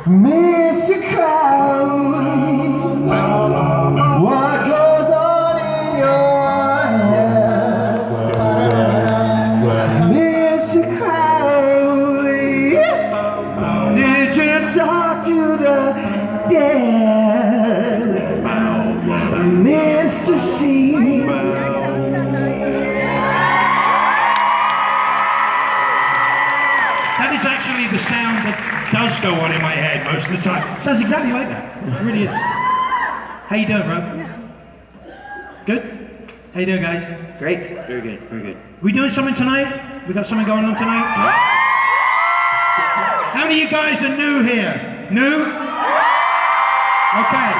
Mr. Crowley, what goes on in your head? Mr. Crowley, did you talk to the dead? Mr. C. That is actually the sound that does go on in my head most of the time. Sounds exactly like that. It really is. How you doing, Rob? Good? How you doing, guys? Great. Very good, very good. We doing something tonight? We got something going on tonight? How many of you guys are new here? New? Okay.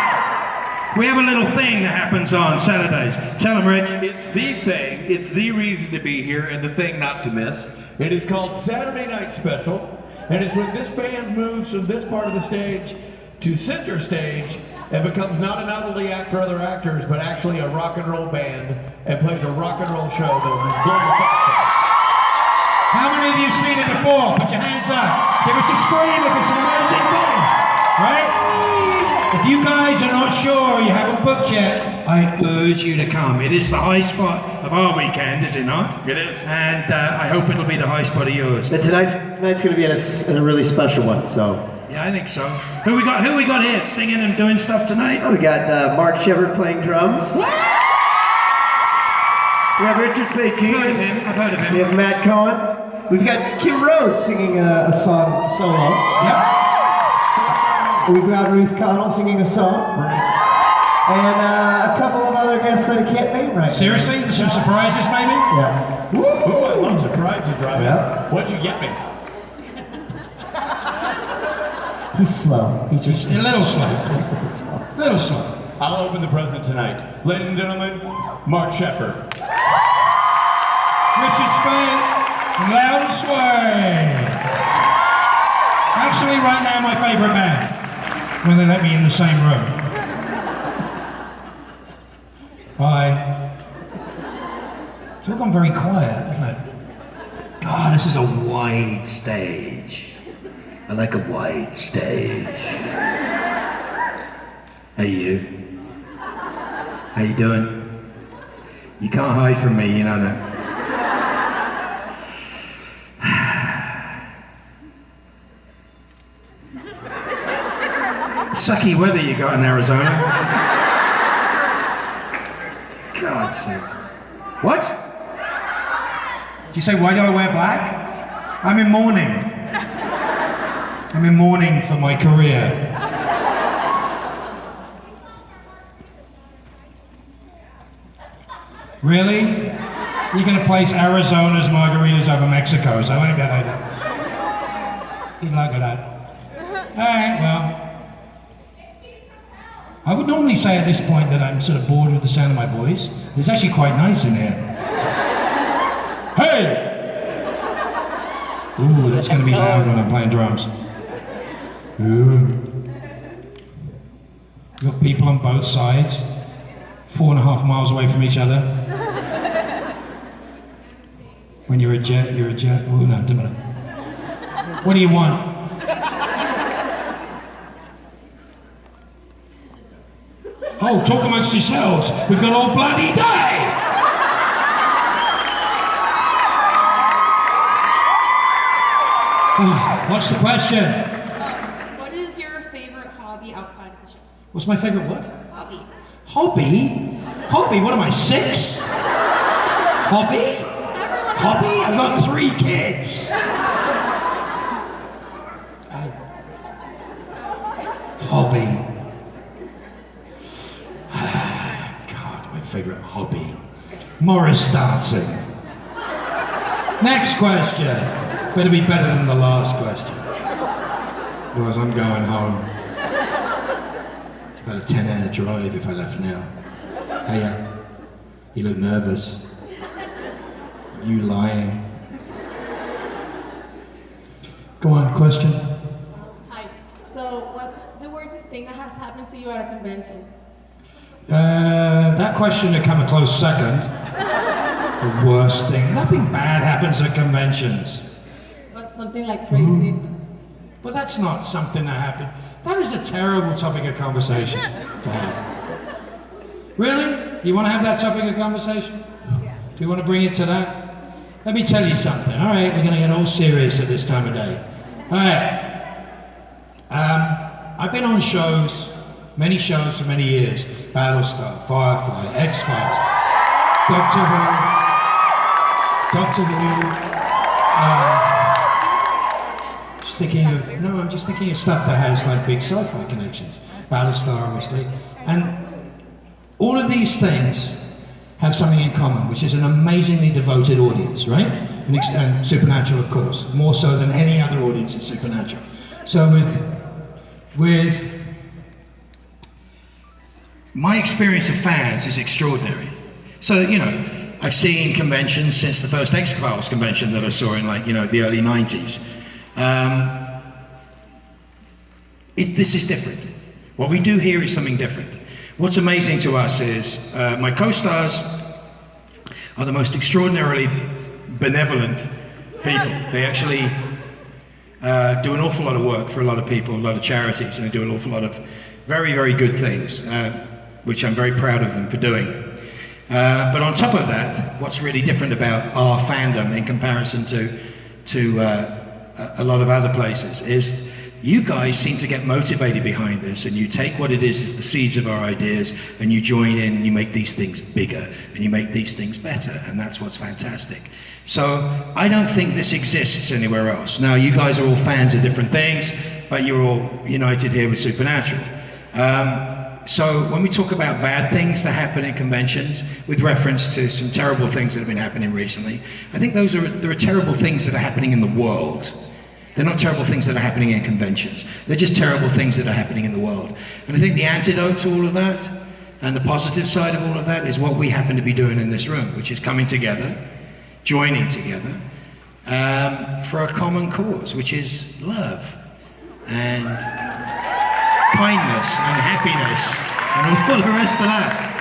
We have a little thing that happens on Saturdays. Tell them, Rich. It's the thing, it's the reason to be here and the thing not to miss. It is called Saturday Night Special, and it's when this band moves from this part of the stage to center stage and becomes not an elderly act for other actors, but actually a rock and roll band and plays a rock and roll show that will blow the top. How many of you have seen it before? Put your hands up. Give us a scream if it's an amazing thing. Right? If you guys are not sure, you haven't booked yet, I urge you to come. It is the high spot of our weekend, is it not? It is. And I hope it'll be the high spot of yours. And tonight's going to be a really special one, so. Yeah, I think so. Who we got here singing and doing stuff tonight? Oh, we got Mark Shepard playing drums. We have Richard Spacey. I've heard of him. We have Matt Cohen. We've got Kim Rhodes singing a song solo. Yep. We've got Ruth Connell singing a song. And a couple of other guests that I can't name right now. Seriously? There's some surprises, maybe? Yeah. Ooh, I love surprises, Robbie. Yeah. What'd you get me? He's slow. He's just A little slow. just a bit slow. A little slow. I'll open the present tonight. Ladies and gentlemen, Mark Shepard. Richard Spain and Loud and Sway. Actually, right now, my favorite band. When they let me in the same room. Bye. It's all gone very quiet, isn't it? God, this is a wide stage. I like a wide stage. Hey, you. How you doing? You can't hide from me, you know that. Sucky weather you got in Arizona. God's sake. What? Did you say, why do I wear black? I'm in mourning. I'm in mourning for my career. Really? You're going to place Arizona's margaritas over Mexico's? I like that idea. Good luck with that. All right, well. I would normally say at this point that I'm sort of bored with the sound of my voice. It's actually quite nice in here. Hey! Ooh, that's going to be loud when I'm playing drums. Ooh. We've got people on both sides, 4.5 miles away from each other. When you're a jet, you're a jet. Oh, no, don't matter. What do you want? Oh, talk amongst yourselves. We've got all bloody day. Oh, what's the question? What is your favorite hobby outside of the show? What's my favorite what? Hobby. Hobby? Hobby? What am I, 6? Hobby? Hobby? I've got 3 kids. Hobby. God, my favorite hobby. Morris dancing. Next question. Better be better than the last question. Otherwise I'm going home. It's about a 10-hour drive if I left now. Hey, you look nervous. You lying. Go on, question. Hi. So, what's the weirdest thing that has happened to you at a convention? That question would come a close second. The worst thing. Nothing bad happens at conventions. But something like crazy. Well, that's not something that happened. That is a terrible topic of conversation to have. Really? You want to have that topic of conversation? Do you want to bring it to that? Let me tell you something. All right, we're going to get all serious at this time of day. All right. I've been on shows, many shows for many years. Battlestar, Firefly, X-Files, Doctor Who. I'm just thinking of stuff that has like big sci-fi connections. Battlestar, obviously. And all of these things have something in common, which is an amazingly devoted audience, right? And Supernatural, of course, more so than any other audience in Supernatural. So with my experience of fans is extraordinary. So, you know, I've seen conventions since the first X-Files convention that I saw in, like, you know, the early 90s. This is different. What we do here is something different. What's amazing to us is my co-stars are the most extraordinarily benevolent people. They actually do an awful lot of work for a lot of people, a lot of charities, and they do an awful lot of very, very good things, which I'm very proud of them for doing. But on top of that, what's really different about our fandom in comparison to a lot of other places is you guys seem to get motivated behind this, and you take what it is as the seeds of our ideas, and you join in and you make these things bigger, and you make these things better, and that's what's fantastic. So I don't think this exists anywhere else. Now, you guys are all fans of different things, but you're all united here with Supernatural. So when we talk about bad things that happen in conventions, with reference to some terrible things that have been happening recently, I think there are terrible things that are happening in the world. They're not terrible things that are happening in conventions. They're just terrible things that are happening in the world. And I think the antidote to all of that, and the positive side of all of that, is what we happen to be doing in this room, which is coming together, joining together, for a common cause, which is love, and kindness, and happiness, and all the rest of that.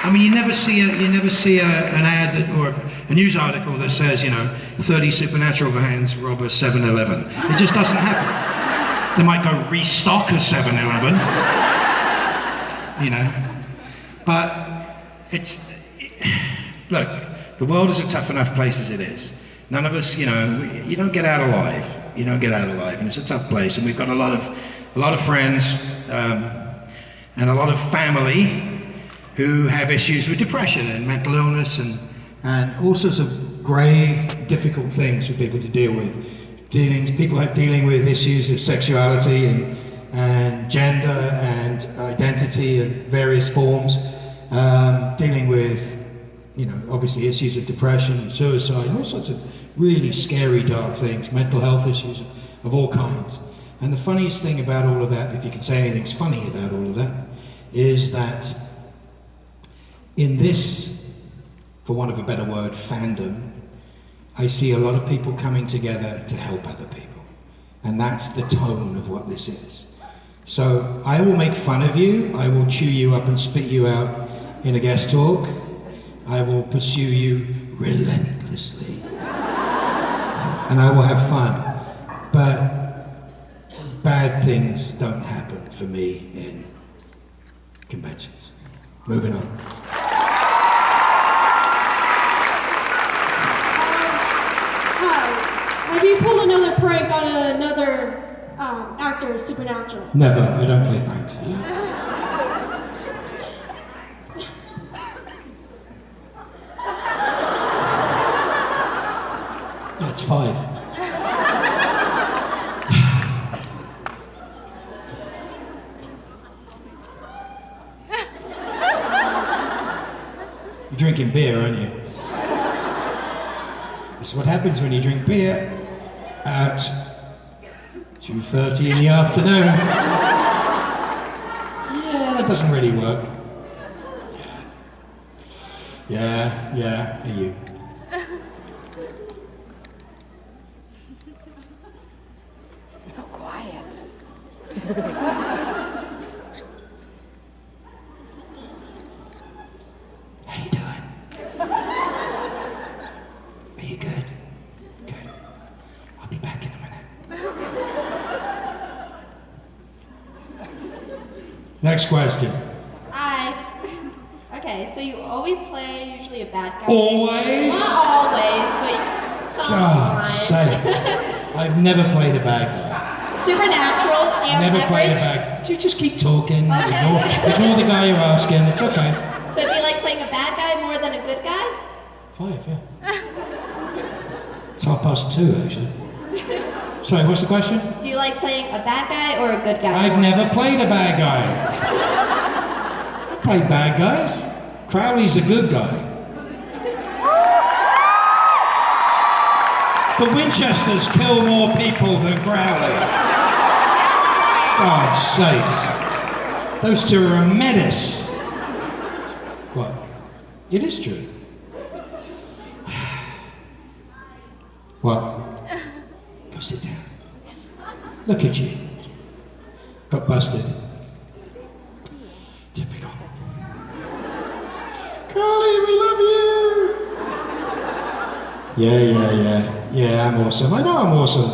I mean, you never see an ad or a news article that says, you know, 30 Supernatural fans rob a 7-Eleven. It just doesn't happen. They might go restock a 7-Eleven, you know. But look, the world is a tough enough place as it is. None of us, you know, you don't get out alive. You don't get out alive, and it's a tough place. And we've got a lot of friends and a lot of family who have issues with depression and mental illness and all sorts of grave, difficult things for people to deal with. People are dealing with issues of sexuality and gender and identity of various forms, dealing with, you know, obviously issues of depression and suicide, and all sorts of really scary, dark things, mental health issues of all kinds. And the funniest thing about all of that, if you can say anything's funny about all of that, is that in this, for want of a better word, fandom, I see a lot of people coming together to help other people. And that's the tone of what this is. So I will make fun of you, I will chew you up and spit you out in a guest talk, I will pursue you relentlessly, and I will have fun. But bad things don't happen for me in conventions. Moving on. Have you pulled another prank on another actor of Supernatural? Never. I don't play pranks. That's 5. You're drinking beer, aren't you? This is what happens when you drink beer at 2:30 in the afternoon. Yeah, that doesn't really work. Yeah, are you? So quiet. How you doing? Are you good? Good. I'll be back in a minute. Next question. Hi. Okay, so you always play usually a bad guy. Always? Not always, but God's sometimes. sakes. I've never played a bad guy. Supernatural and Never played a average. bad guy. You just keep talking. Okay. Ignore the guy you're asking. It's okay. So do you like playing a bad guy more than a good guy? 5, yeah. It's 2:30, actually. Sorry, what's the question? Do you like playing a bad guy or a good guy? I've more? never played a bad guy. I play bad guys. Crowley's a good guy. The Winchesters kill more people than Crowley. God's sakes. Those two are a menace. What? It is true. What? Go sit down. Look at you. Got busted. Typical. Carly, we love you! Yeah, I'm awesome. I know I'm awesome.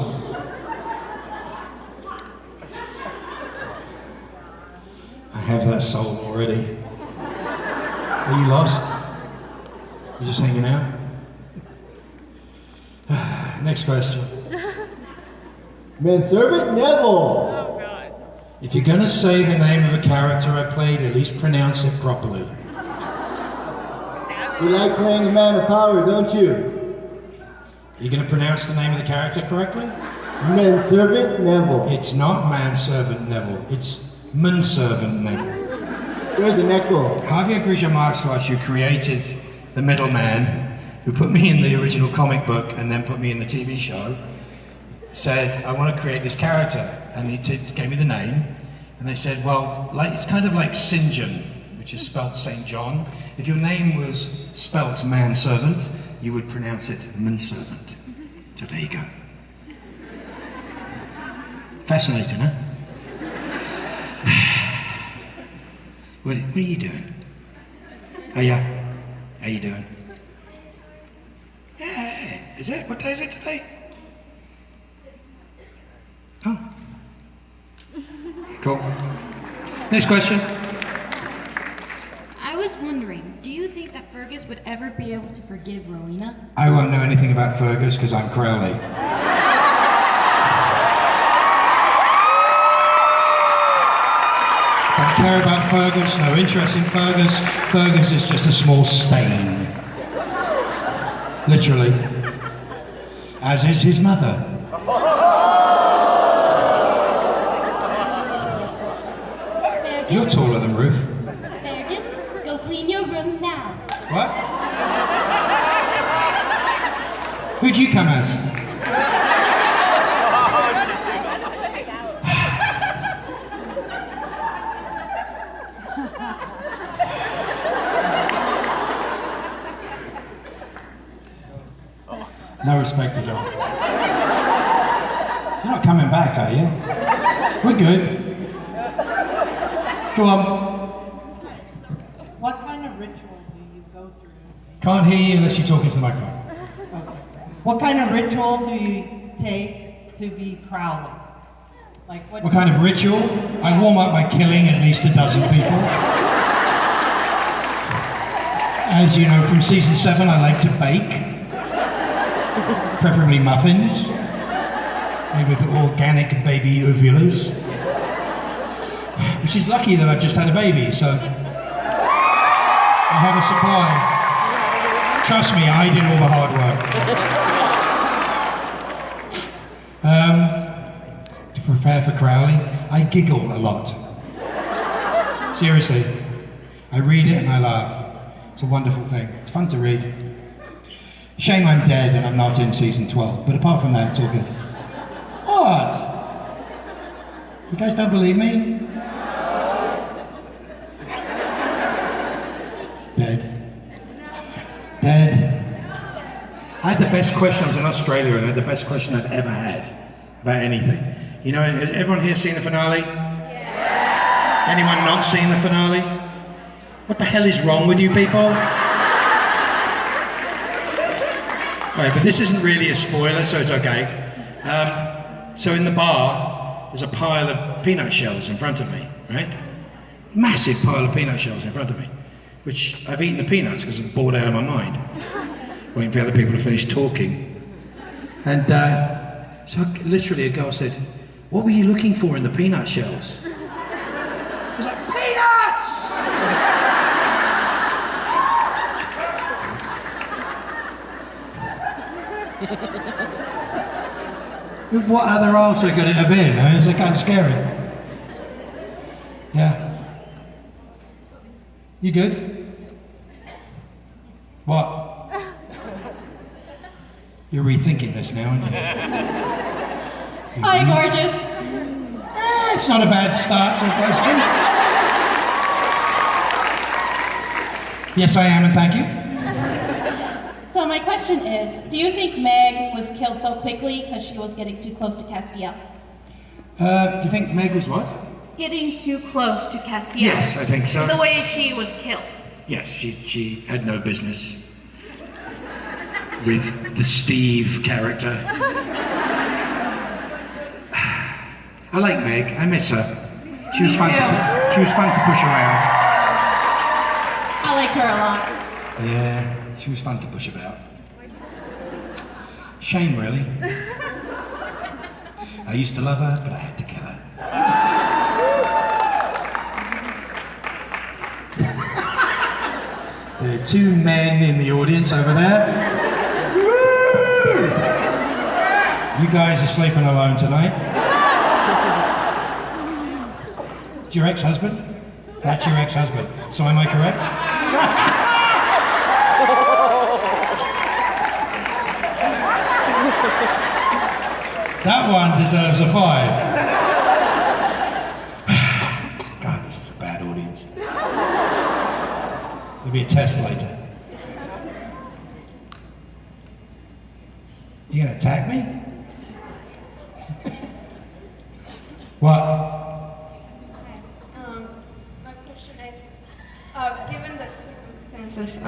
I have that soul already. Are you lost? You just hanging out? Next question. Manservant Neville. If you're gonna say the name of a character I played, at least pronounce it properly. You like playing a man of power, don't you? You're gonna pronounce the name of the character correctly? Manservant Neville. It's not manservant Neville, it's manservant Neville. There's an echo. Javier Grisha-Marxuach, who created the middleman, who put me in the original comic book and then put me in the TV show, said, I want to create this character. And he gave me the name. And they said, well, it's kind of like St. John, which is spelled St. John. If your name was spelt manservant, you would pronounce it manservant. So there you go. Fascinating, huh? What are you doing? Oh yeah, how you doing? Yeah, is it? What day is it today? Oh. Cool. Next question. I was wondering, do you think that Fergus would ever be able to forgive Rowena? I won't know anything about Fergus because I'm Crowley. Don't care about Fergus, no interest in Fergus. Fergus is just a small stain. Literally. As is his mother. You're taller than Ruth. Fergus, go clean your room now. What? Who'd you come as? No respect at all. You're not coming back, are you? We're good. Go on. What kind of ritual do you go through? Can't hear you unless you're talking to the microphone. Okay. What kind of ritual do you take to be Crowley? Like What kind of ritual? I warm up by killing at least 12 people. As you know from season 7, I like to bake. Preferably muffins. Made with organic baby ovulas. Which is lucky that I've just had a baby, so I have a supply. Trust me, I did all the hard work. To prepare for Crowley, I giggle a lot. Seriously. I read it and I laugh. It's a wonderful thing. It's fun to read. Shame I'm dead and I'm not in season 12, but apart from that, it's all good. What? You guys don't believe me? Dead. I had the best question. I was in Australia and I had the best question I've ever had about anything. You know, has everyone here seen the finale? Yeah. Anyone not seen the finale? What the hell is wrong with you people? Right, but this isn't really a spoiler, so it's okay. So in the bar, there's a pile of peanut shells in front of me, right? massive pile of peanut shells in front of me, which I've eaten the peanuts because I'm bored out of my mind, waiting for other people to finish talking. And so literally a girl said, "What were you looking for in the peanut shells?" I was like, "Peanuts!" What other answer could it have been? I mean, it's kind of scary. Yeah. You good? What? You're rethinking this now, aren't you? Hi, gorgeous. It's not a bad start to a question. Yes, I am, and thank you. So my question is, do you think Meg was killed so quickly because she was getting too close to Castiel? Do you think Meg was what? Getting too close to Castiel. Yes, I think so. The way she was killed. Yes, she had no business with the Steve character. I like Meg. I miss her. She was fun to push around. I liked her a lot. Yeah, she was fun to push about. Shame, really. I used to love her, but I had to kill her. There are two men in the audience over there. Woo! You guys are sleeping alone tonight. It's your ex-husband? That's your ex-husband. So am I correct? That one deserves a 5. God, this is a bad audience. There'll be a test later. You gonna attack me? What? My question is, given the circumstances,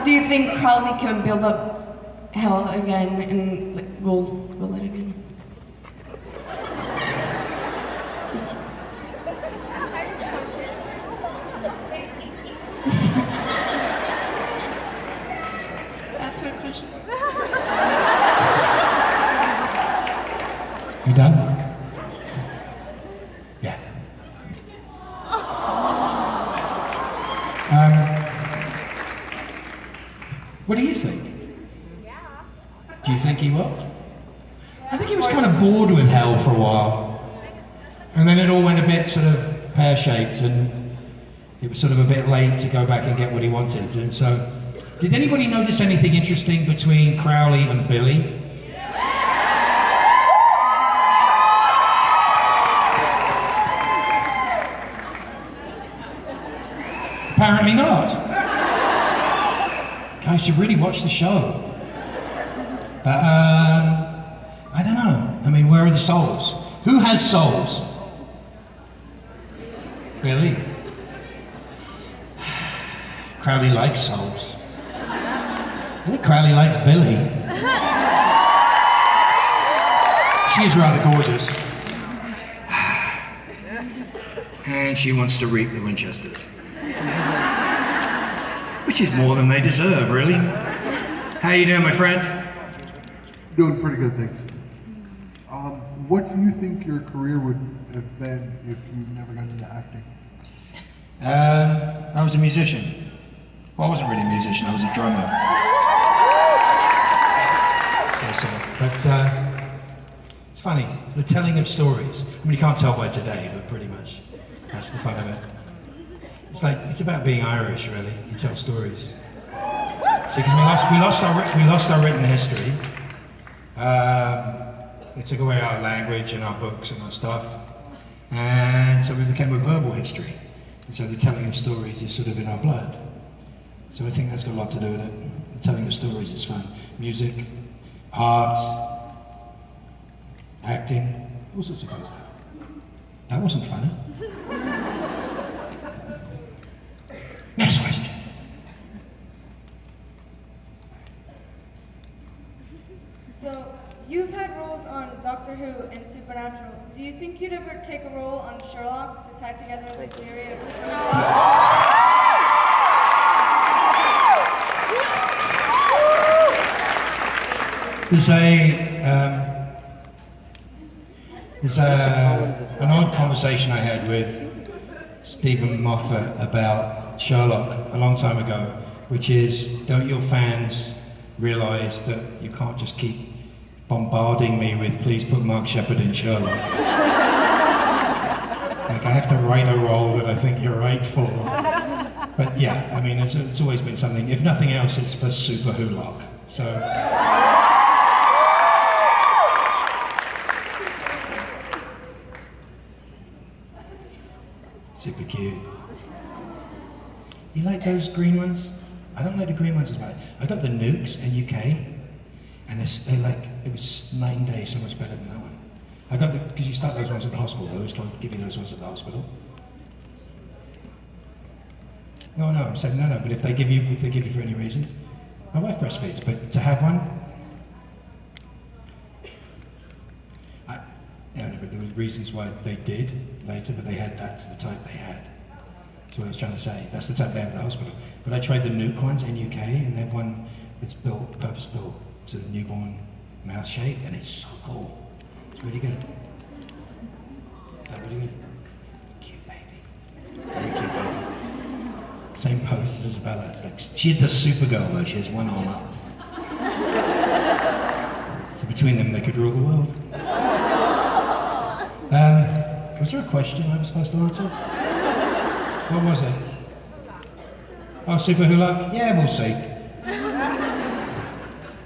do you think Crowley can build up hell again and like, will it again? That's my question. You done? Yeah. What do you think? Do you think he will? I think he was kind of bored with hell for a while. And then it all went a bit sort of pear-shaped and it was sort of a bit late to go back and get what he wanted. And so, did anybody notice anything interesting between Crowley and Billy? Apparently not. Guys should really watch the show. But, I don't know. I mean, where are the souls? Who has souls? Billy. Crowley likes souls. I think Crowley likes Billy. She is rather gorgeous. And she wants to reap the Winchesters. Which is more than they deserve, really. How you doing, my friend? Doing pretty good, thanks. What do you think your career would have been if you never got into acting? I was a musician. Well, I wasn't really a musician, I was a drummer. But it's funny, it's the telling of stories. I mean, you can't tell by today, but pretty much that's the fun of it. It's like, it's about being Irish, really. You tell stories. See, because we lost our written history. They took away our language and our books and our stuff. And so we became a verbal history. And so the telling of stories is sort of in our blood. So I think that's got a lot to do with it. The telling of stories is fun. Music, art, acting, all sorts of fun stuff. That wasn't funny. Next question. So, you've had roles on Doctor Who in Supernatural. Do you think you'd ever take a role on Sherlock to tie together the theory of Supernatural? There's an odd conversation I had with Stephen Moffat about Sherlock a long time ago, which is, don't your fans realise that you can't just keep bombarding me with please put Mark Sheppard in Sherlock? Like, I have to write a role that I think you're right for. But yeah, I mean, it's always been something. If nothing else, it's for Super Hulock. So. Super cute. You like those green ones? I don't like the green ones as much. I got the Nukes in UK, and they like, it was night and day, so much better than that one. I got the, because you start those ones at the hospital. I always try to give you those ones at the hospital. No, I'm saying no, but if they give you for any reason. My wife breastfeeds, but to have one, no, but there were reasons why they did later, but that's the type they had. That's what I was trying to say. That's the type they have at the hospital. But I tried the Nuke ones in UK, and they have one that's built, purpose-built, sort of newborn mouse shape, and it's so cool. It's really good. Is that really good? Cute baby. Very cute baby. Same pose as Isabella. It's like, she does Supergirl though, she has one arm up. So between them, they could rule the world. Was there a question I was supposed to answer? What was it? Oh, Super Hulock? Yeah, we'll see.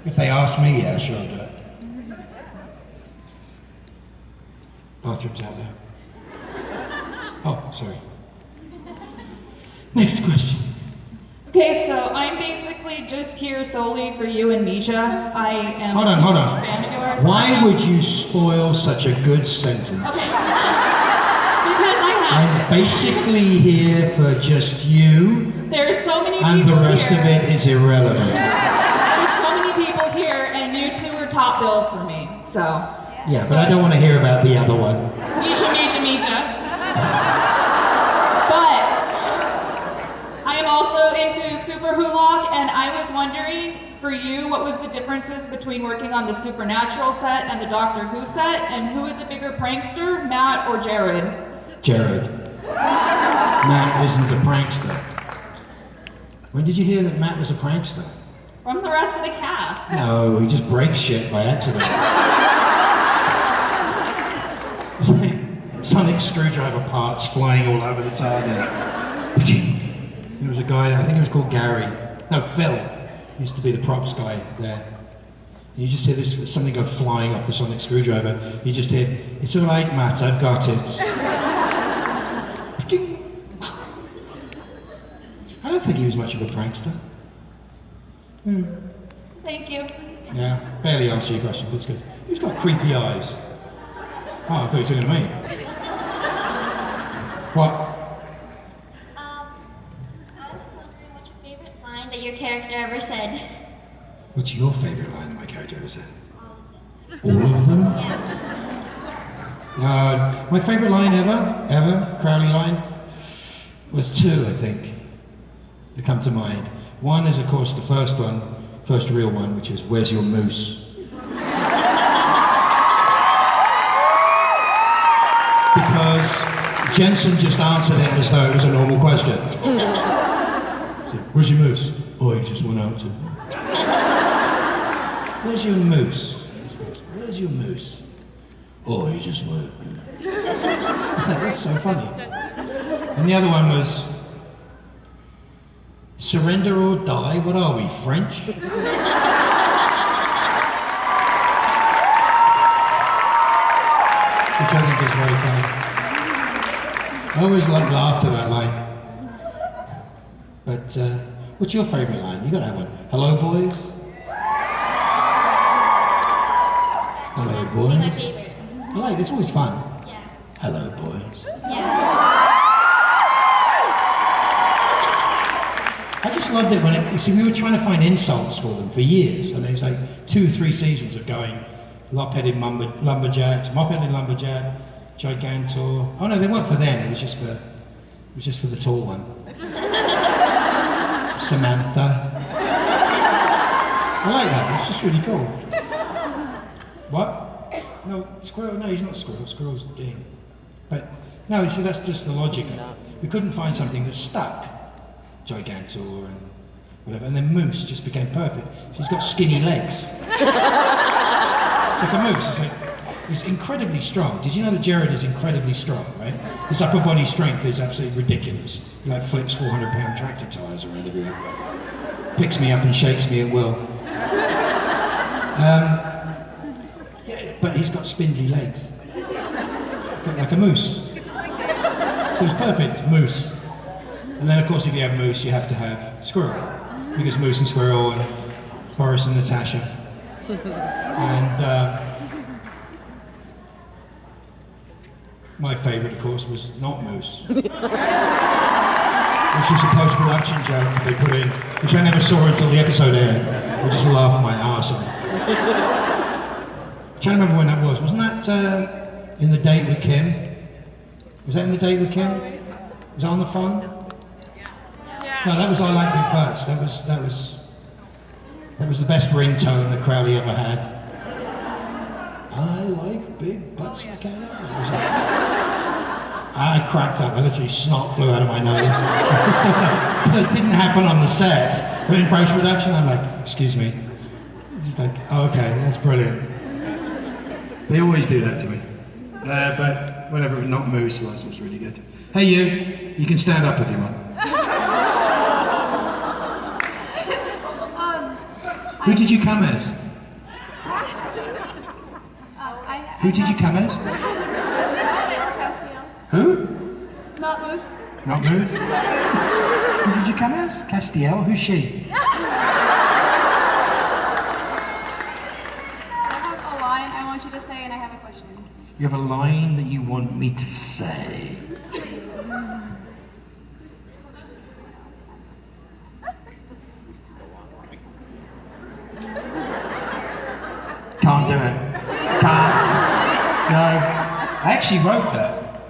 If they ask me, yeah, sure, I'll do it. Bathroom's out there. Oh, sorry. Next question. Okay, so I'm basically just here solely for you and Misha. I am Hold a on. fan of yours. Why would you spoil such a good sentence? Okay. Because I have I'm basically here for just you. There's so many people and the rest here. of it is irrelevant. There's so many people here, and you two are top bill for me, so. Yeah, but I don't want to hear about the other one. Misha. But I am also into Super Hulock, and I was wondering, for you, what was the differences between working on the Supernatural set and the Doctor Who set, and who is a bigger prankster, Matt or Jared? Jared. Matt isn't a prankster. When did you hear that Matt was a prankster? From the rest of the cast. No, he just breaks shit by accident. It's like sonic screwdriver parts flying all over the TARDIS. There was a guy, I think he was called Gary. No, Phil. He used to be the props guy there. You just hear this, something go flying off the sonic screwdriver. You just hear, it's all right, Matt, I've got it. I don't think he was much of a prankster. Thank you. Yeah, barely answer your question, but it's good. Who's got creepy eyes? Oh, I thought you were talking to me. What? I was wondering what's your favorite line that your character ever said. What's your favourite line that my character ever said? All of them? Yeah. My favourite line ever, Crowley line, was two, I think, that come to mind. One is, of course, the first real one, which is, where's your moose? Because Jensen just answered it as though it was a normal question. So, where's your moose? Oh, he just went out to. Where's your moose? Where's your moose? Oh, he just went. That's so funny. And the other one was, surrender or die? What are we, French? Which I think is very funny. I always laughed at that line. But what's your favourite line? You gotta have one. Hello, boys. Hello, boys. My favorite. I like it. It's always fun. Yeah. Hello, boys. Yeah. I just loved it when we were trying to find insults for them for years. I mean, it was like 2 or 3 seasons of going, lop-headed lumberjacks, mop-headed lumberjack, gigantor. Oh no, they weren't for them. It was just for the tall one. Samantha. I like that. It's just really cool. What? No, squirrel. No, he's not squirrel. Squirrel's Dean. But no, see, that's just the logic of it. We couldn't find something that stuck. Gigantor and whatever, and then Moose just became perfect. She's got skinny legs. It's like a moose. He's incredibly strong. Did you know that Jared is incredibly strong, right? His upper body strength is absolutely ridiculous. He like flips 400-pound tractor tires around everywhere. Picks me up and shakes me at will. Yeah, but he's got spindly legs. Like a moose. So it's perfect, moose. And then of course if you have moose, you have to have squirrel. Because Moose and Squirrel and Boris and Natasha. And my favourite, of course, was not Moose. Which was a post-production joke they put in, which I never saw until the episode aired. I just laughed my arse off. I'm trying to remember when that was. Wasn't that in The Date with Kim? Was that in The Date with Kim? Was that on the phone? No, that was I Like Big Butts. That was the best ringtone that Crowley ever had. I like big butts. I cracked up. I literally snot flew out of my nose. It didn't happen on the set, but in post-production, I'm like, excuse me. It's just like, oh, okay, that's brilliant. They always do that to me. But whatever, not Moose was really good. Hey, you can stand up if you want. Who did you come as? Who did you come as? Who? Not Moose. Not Moose? Who did you come as? Castiel? Who's she? I have a line I want you to say, and I have a question. You have a line that you want me to say? Can't do it. Can't. No. I actually wrote that.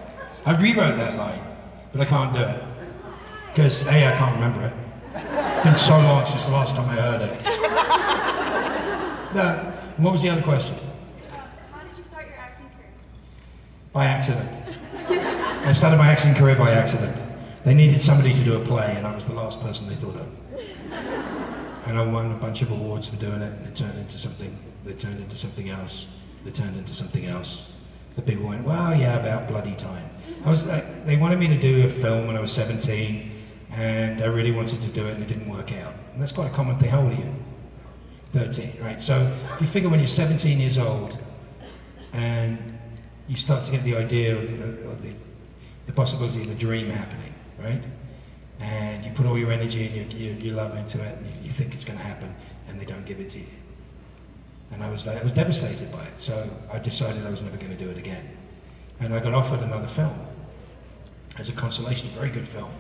I rewrote that line, but I can't do it. Because, A, I can't remember it. It's been so long since the last time I heard it. No. And what was the other question? How did you start your acting career? By accident. I started my acting career by accident. They needed somebody to do a play, and I was the last person they thought of. And I won a bunch of awards for doing it, and it turned into something. They turned into something else. They turned into something else. The people went, well, yeah, about bloody time. They wanted me to do a film when I was 17, and I really wanted to do it, and it didn't work out. And that's quite a common thing. How old are you? 13, right? So if you figure when you're 17 years old, and you start to get the idea of the possibility of a dream happening, right? And you put all your energy and your love into it, and you think it's going to happen, and they don't give it to you. And I was devastated by it, so I decided I was never going to do it again. And I got offered another film as a consolation, a very good film,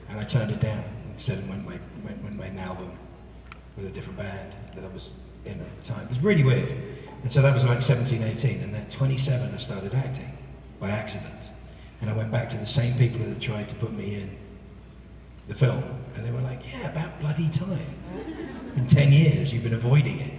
and I turned it down. Instead, went and made an album with a different band that I was in at the time. It was really weird. And so that was like 17, 18, and then at 27 I started acting by accident. And I went back to the same people that had tried to put me in the film, and they were like, yeah, about bloody time. In 10 years, you've been avoiding it.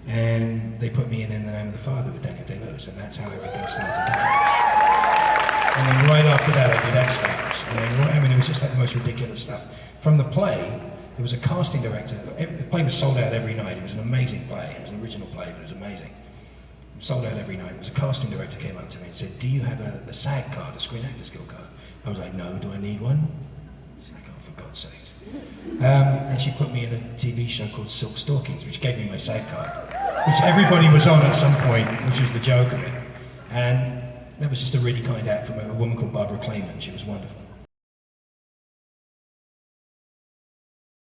And they put me in The Name of the Father with Daniel Day-Lewis, and that's how everything started out. And then right after that, I did X-Files. And then, it was just like the most ridiculous stuff. From the play, there was a casting director. The play was sold out every night. It was an amazing play. It was an original play, but it was amazing. It was sold out every night. There was a casting director came up to me and said, do you have a SAG card, a Screen Actors Guild card? I was like, no, do I need one? She's like, oh, for God's sakes. And she put me in a TV show called Silk Stockings, which gave me my SAG card, which everybody was on at some point, which was the joke of it. And that was just a really kind act from a woman called Barbara Clayman. She was wonderful.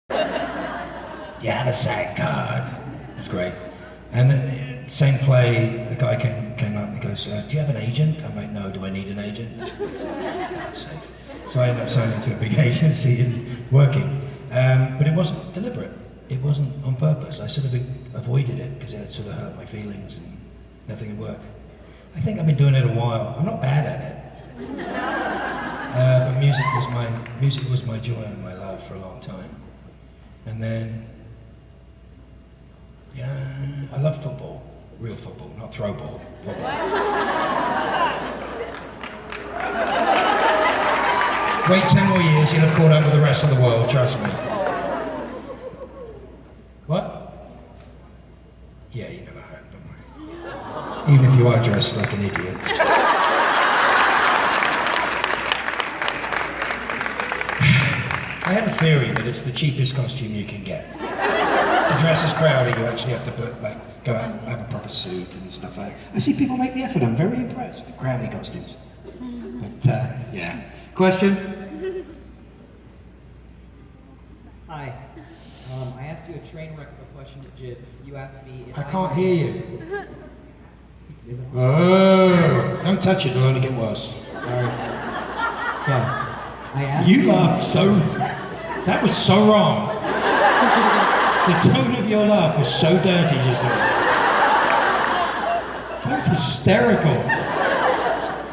Do you have a SAG card? It was great. And then, same play, the guy came up and he goes, do you have an agent? I'm like, no, do I need an agent? For God's sake. So I ended up signing to a big agency and working. But it wasn't deliberate. It wasn't on purpose. I sort of avoided it because it sort of hurt my feelings. And Nothing had worked. I think I've been doing it a while. I'm not bad at it. But music was my joy and my love for a long time. And then, yeah, I love football. Real football, not throw ball. Football. Wait 10 more years, you'll have caught up with the rest of the world, trust me. What? Yeah, you never heard, don't worry. Even if you are dressed like an idiot. I have a theory that it's the cheapest costume you can get. To dress as Crowley, you actually have to go out and have a proper suit and stuff like that. I see people make the effort, I'm very impressed. Crowley costumes. But, yeah. Question? Hi. I asked you a train wreck of a question at JIT. You asked me if I can't hear you. Is it? Oh, don't touch it, it'll only get worse. Sorry. Okay. I asked You laughed so... That was so wrong. The tone of your laugh was so dirty just then. That was hysterical.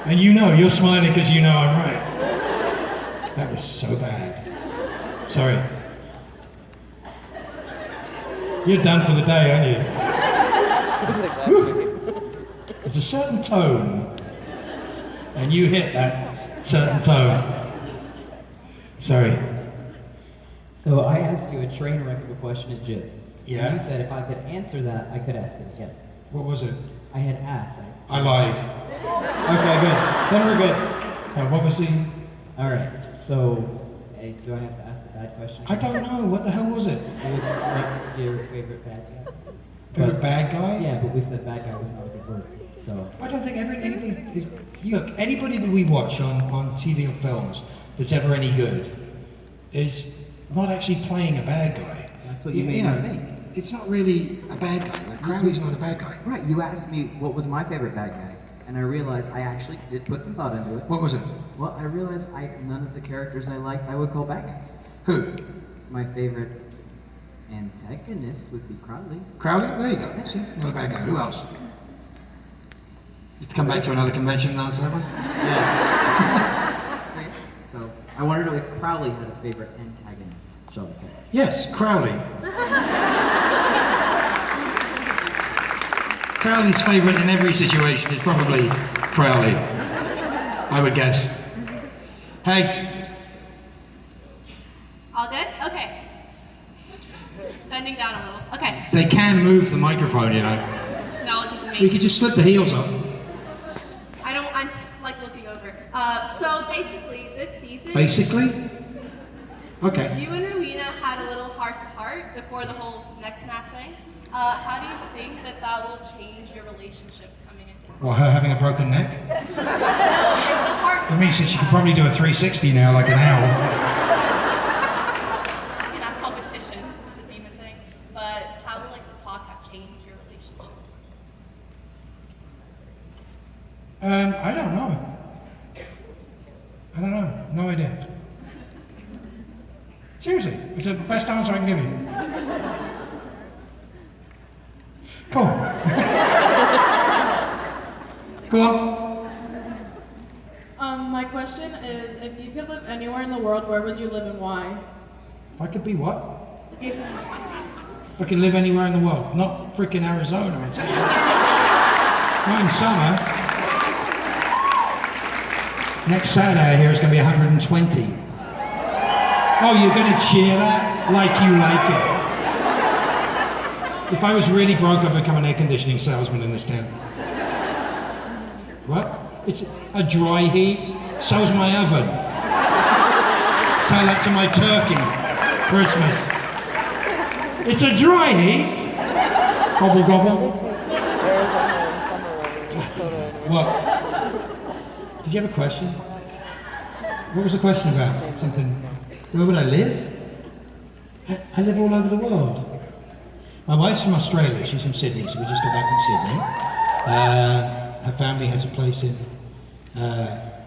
And you know, you're smiling because you know I'm right. That was so bad. Sorry. You're done for the day, aren't you? There's a certain tone, and you hit that certain tone. Sorry. So I asked you a train wreck of a question at JIT. Yeah? You said if I could answer that, I could ask it again. What was it? I had asked. I lied. Okay, good. Then we're good. What was the... Alright, so do I have to ask the bad question? I don't know. What the hell was it? It was what your favorite bad guy is. Favorite bad guy? Yeah, but we said bad guy was not a good word. So I don't think anybody that we watch on TV or films that's ever any good is not actually playing a bad guy. That's what you made me think. It's not really a bad guy. Like Crowley's not a bad guy. Right, you asked me what was my favorite bad guy, and I realized I actually did put some thought into it. What was it? Well, I realized none of the characters I liked I would call bad guys. Who? My favorite antagonist would be Crowley. Crowley? There you go. See? Not a bad guy. Who else? You come back to another convention and answer that one? Yeah. So, I wanted to know if Crowley had a favorite antagonist, shall we say. Yes, Crowley. Crowley's favourite in every situation is probably Crowley, I would guess. Hey. All good? Okay. Bending down a little. Okay. They can move the microphone, you know. Knowledge is amazing. We could just slip the heels off. I'm like looking over. So basically, this season. Basically? Okay. You and Rowena had a little heart-to-heart before the whole neck snap thing. How do you think that will change your relationship coming into it? Well, her having a broken neck? That means that she could probably do a 360 now, like an owl. You know, competition, the demon thing. But how will the talk have changed your relationship? I don't know. No idea. Seriously, it's the best answer I can give you. Cool. Go on. My question is, if you could live anywhere in the world, where would you live and why? If I could be what? If I could live anywhere in the world. Not freaking Arizona, I tell you. Not in summer. Next Saturday, I hear it's going to be 120. Oh, you're going to cheer that like you like it. If I was really broke, I'd become an air conditioning salesman in this town. What? It's a dry heat. So's my oven. Tell that to my turkey. Christmas. It's a dry heat. Gobble gobble. What? Did you have a question? What was the question about? Something. Where would I live? I live all over the world. My wife's from Australia. She's from Sydney, so we just got back from Sydney. Her family has a place in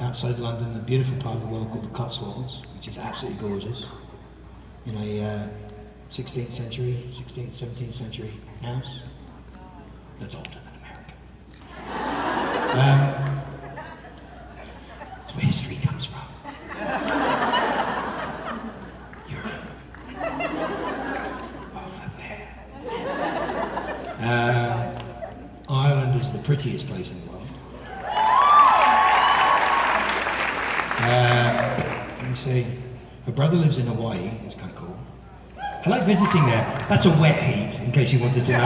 outside London, a beautiful part of the world called the Cotswolds, which is absolutely gorgeous. In a 16th, 17th century house that's older than America. That's where history comes from. Europe. Over there. Ireland is the prettiest place in the world. Let me see. My brother lives in Hawaii. It's kind of cool. I like visiting there. That's a wet heat, in case you wanted to know.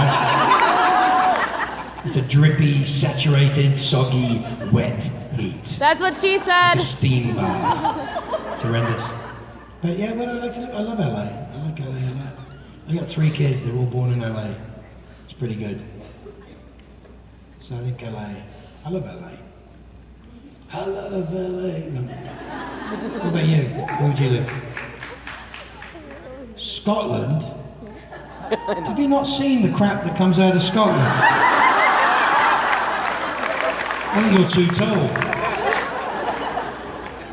It's a drippy, saturated, soggy, wet heat. That's what she said. Like a steam bath. It's horrendous. But yeah, well, I love LA. I like LA a lot. I got 3 kids. They're all born in LA. It's pretty good. So I think LA. I love LA. I love LA. No. What about you? Where would you live? Scotland? Have you not seen the crap that comes out of Scotland? I think you're too tall.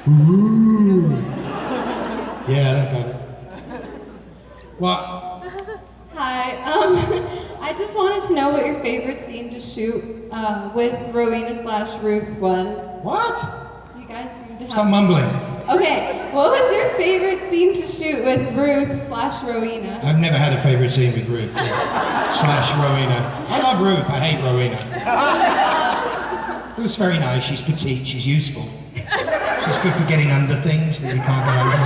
Ooh. Yeah, that got it. What? Hi, I just wanted to know what your favorite scene to shoot with Rowena/Ruth was. What? You guys seem to have... Stop mumbling. Okay, what was your favorite scene to shoot with Ruth/Rowena? I've never had a favorite scene with Ruth. Slash Rowena. I love Ruth, I hate Rowena. Ruth's very nice, she's petite, she's useful. She's good for getting under things that you can't get over.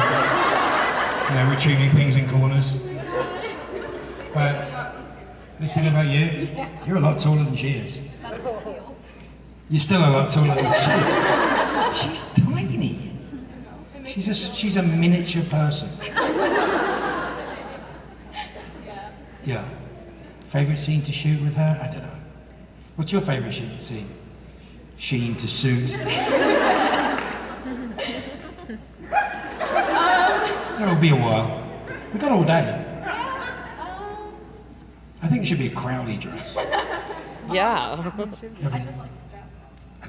You know, retrieving things in corners. But, listening about you, you're a lot taller than she is. You're still a lot taller than she is. She's tiny. She's a miniature person. Yeah. Favorite scene to shoot with her? I don't know. What's your favorite scene? Sheen to suit. It'll be a while. We've got all day. I think it should be a Crowley dress. Yeah. I just like the strap.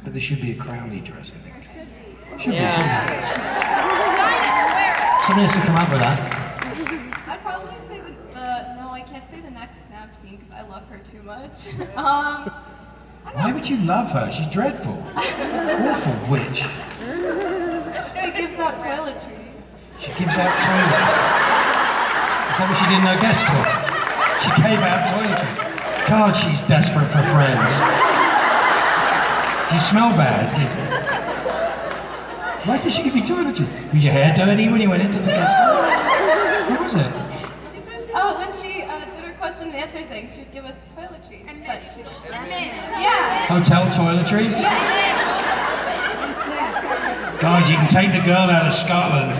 But there should be a Crowley dress, I think. Should be. Somebody has to come up with that. I'd probably say no, I can't say the next snap scene because I love her too much. Why would you love her? She's dreadful. Awful witch. She gives out toiletries. She gives out toiletries. Is that what she did in her guest talk? She gave out toiletries. God, she's desperate for friends. Do you smell bad? Why did she give you toiletries? Was your hair dirty when you went into the guest talk? What was it? When she did her question and answer thing, she'd give us toiletries. But she yeah. Hotel toiletries? God, you can take the girl out of Scotland.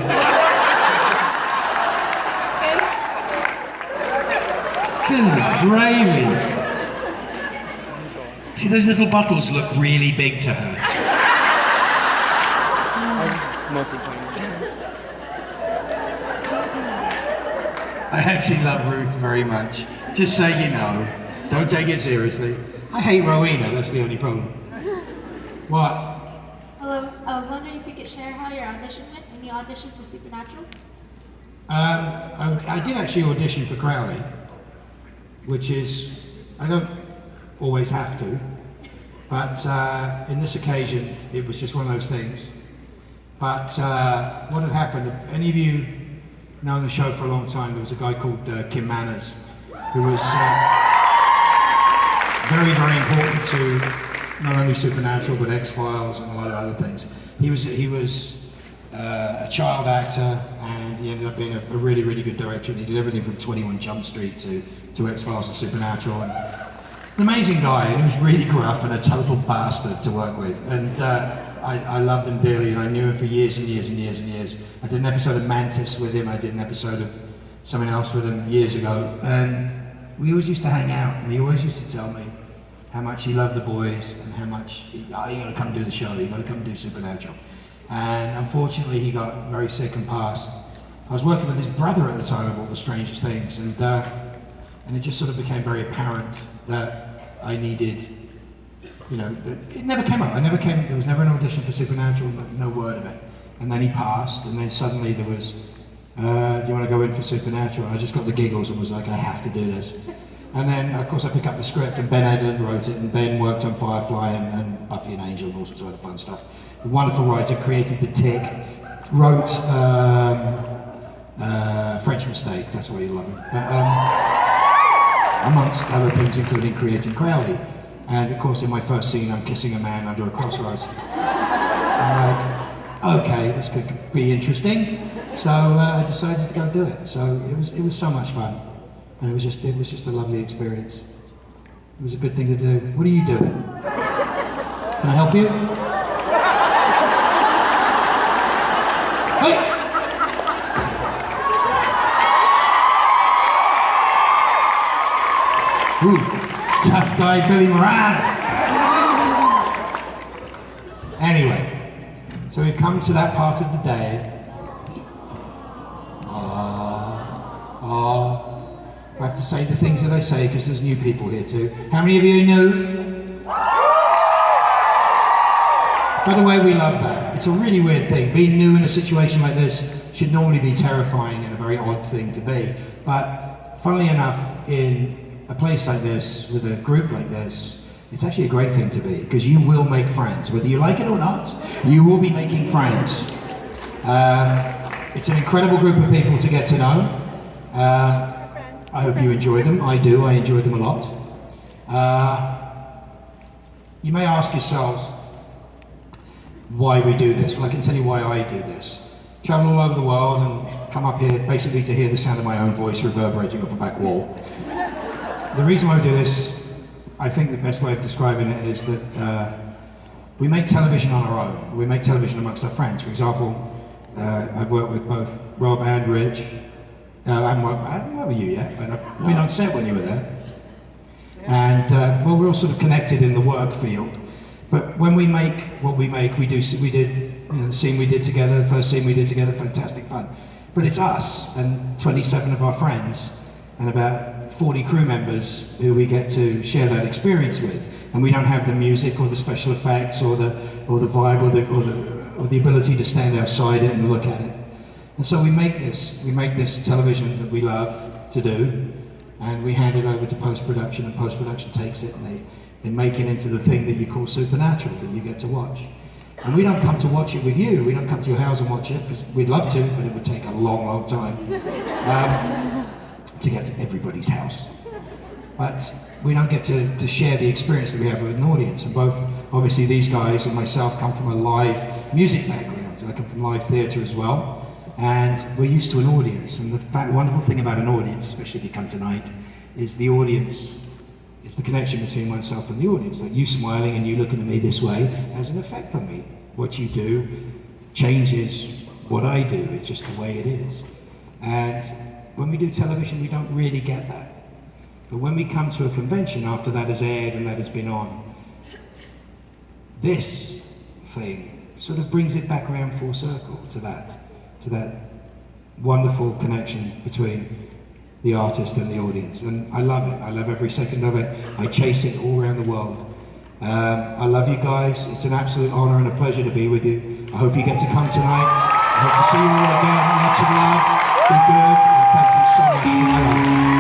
Good gravy. See, those little bottles look really big to her. Mostly playing. I actually love Ruth very much. Just so you know. Don't take it seriously. I hate Rowena, that's the only problem. What? Hello, I was wondering if you could share how your audition went when you auditioned for Supernatural. I did actually audition for Crowley, which is, I don't always have to, but in this occasion, it was just one of those things. But what had happened, if any of you know the show for a long time, there was a guy called Kim Manners, who was very, very important to not only Supernatural, but X-Files and a lot of other things. He was a child actor, and he ended up being a really, really good director, and he did everything from 21 Jump Street to X-Files and Supernatural. And an amazing guy, and he was really gruff and a total bastard to work with. And I loved him dearly, and I knew him for years and years and years and years. I did an episode of Mantis with him, I did an episode of something else with him years ago, and we always used to hang out, and he always used to tell me how much he loved the boys, and how much, you gotta come do the show, you gotta come do Supernatural. And unfortunately he got very sick and passed. I was working with his brother at the time of all the strangest things, and it just sort of became very apparent that I needed, you know, it never came up. There was never an audition for Supernatural, no word of it. And then he passed, and then suddenly there was, do you want to go in for Supernatural? And I just got the giggles and was like, I have to do this. And then, of course, I pick up the script, and Ben Edlund wrote it, and Ben worked on Firefly and Buffy and Angel and all sorts of other fun stuff. A wonderful writer, created The Tick, wrote French Mistake, that's why you love him. Amongst other things, including creating Crowley. And of course, in my first scene, I'm kissing a man under a crossroads. I'm like, okay, this could be interesting. So I decided to go do it. So it was so much fun. And it was just a lovely experience. It was a good thing to do. What are you doing? Can I help you? Hey! Ooh, tough guy Billy Moran. Anyway, so we've come to that part of the day. I have to say the things that I say because there's new people here too. How many of you are new? By the way, we love that. It's a really weird thing. Being new in a situation like this should normally be terrifying and a very odd thing to be. But funnily enough, in a place like this, with a group like this, it's actually a great thing to be, because you will make friends. Whether you like it or not, you will be making friends. It's an incredible group of people to get to know. I hope you enjoy them. I do. I enjoy them a lot. You may ask yourselves why we do this. Well, I can tell you why I do this. Travel all over the world and come up here basically to hear the sound of my own voice reverberating off a back wall. The reason why I do this, I think the best way of describing it is that we make television on our own. We make television amongst our friends. For example, I've worked with both Rob and Rich. I haven't worked with you yet, but I've been on set when you were there. And well, we're all sort of connected in the work field. But when we make what we make, we did the scene we did together, the first scene we did together, fantastic fun. But it's us and 27 of our friends and about 40 crew members who we get to share that experience with. And we don't have the music or the special effects or the vibe or the ability to stand outside it and look at it. And so we make this television that we love to do, and we hand it over to post-production, and post-production takes it and they make it into the thing that you call supernatural, that you get to watch. And we don't come to watch it with you, we don't come to your house and watch it, because we'd love to, but it would take a long, long time to get to everybody's house. But we don't get to share the experience that we have with an audience. And both, obviously these guys and myself come from a live music background, and I come from live theatre as well. And we're used to an audience, and the wonderful thing about an audience, especially if you come tonight, is the audience, it's the connection between oneself and the audience. Like you smiling and you looking at me this way has an effect on me. What you do changes what I do, it's just the way it is. And when we do television, we don't really get that. But when we come to a convention after that has aired and that has been on, this thing sort of brings it back around full circle to that wonderful connection between the artist and the audience. And I love it. I love every second of it. I chase it all around the world. I love you guys. It's an absolute honor and a pleasure to be with you. I hope you get to come tonight. I hope to see you all again. Lots of love. Be good. And thank you so much for your love.